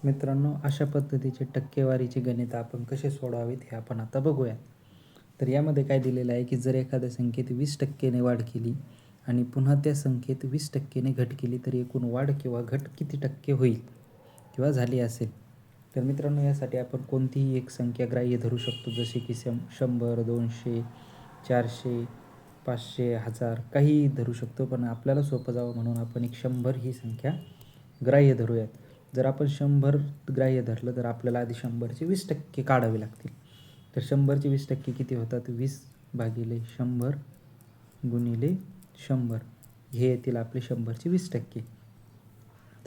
मित्रांनो, अशा पद्धतीचे टक्केवारीचे गणित आपण कसे सोडवावेत हे आपण आता बघूया. तर यामध्ये काय दिलेलं आहे की जर एखाद्या संख्येत 20% वाढ केली आणि पुन्हा त्या संख्येत 20% घट केली तर एकूण वाढ किंवा घट किती टक्के होईल किंवा झाली असेल. तर मित्रांनो, यासाठी आपण कोणतीही एक संख्या ग्राह्य धरू शकतो, जसे की 100, 200, 400, 500, 1000 काहीही धरू शकतो. पण आपल्याला सोपं जावं म्हणून आपण एक 100 ही संख्या ग्राह्य धरूयात. जर आपण 100 ग्राह्य धरलं तर आपल्याला आधी 100चे 20% काढावे लागतील. तर 100चे 20% किती होतात? 20/100 गुणिले 100 हे येतील आपले 100चे 20%.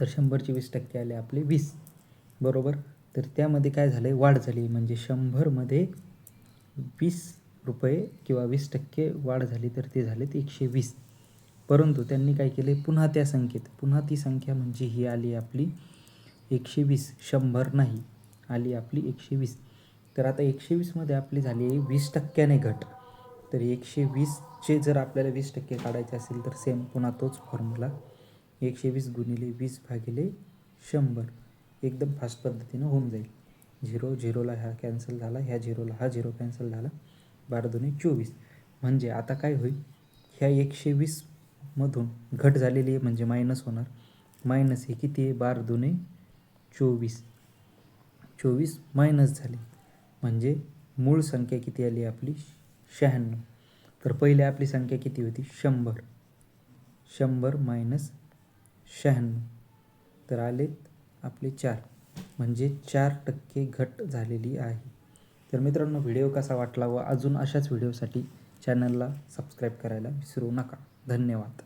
तर 100चे 20% आले आपले 20, बरोबर. तर त्यामध्ये काय झालं आहे? वाढ झाली, म्हणजे 100मध्ये 20 रुपये किंवा 20% वाढ झाली तर ते झालेत 120. परंतु त्यांनी काय केले? पुन्हा त्या संख्येत, पुन्हा ती संख्या म्हणजे ही आली आपली 120, 100 नाही, आली आपली 120. तर आता 120मध्ये आपली झाली 20%ने घट. तर 120चे जर आपल्याला 20% काढायचे असेल तर सेम पुन्हा तोच फॉर्म्युला 120 गुणिले 20/100 एकदम फास्ट पद्धतीनं होऊन जाईल. 0ला हा कॅन्सल झाला, ह्या 0ला हा 0 कॅन्सल झाला, 12×2 = 24. म्हणजे आता काय होईल? ह्या 120मधून घट झालेली आहे म्हणजे मायनस होणार. मायनस हे किती आहे? 12×2 = 24 मायनस झाले म्हणजे मूळ संख्या किती आली आपली? 96. तर पहिले आपली संख्या किती होती? 100. 100 मायनस 96 तर आलेत आपले 4, म्हणजे 4% घट झालेली आहे. तर मित्रांनो, व्हिडिओ कसा वाटला व अजून अशाच व्हिडिओसाठी चॅनलला सबस्क्राईब करायला विसरू नका. धन्यवाद.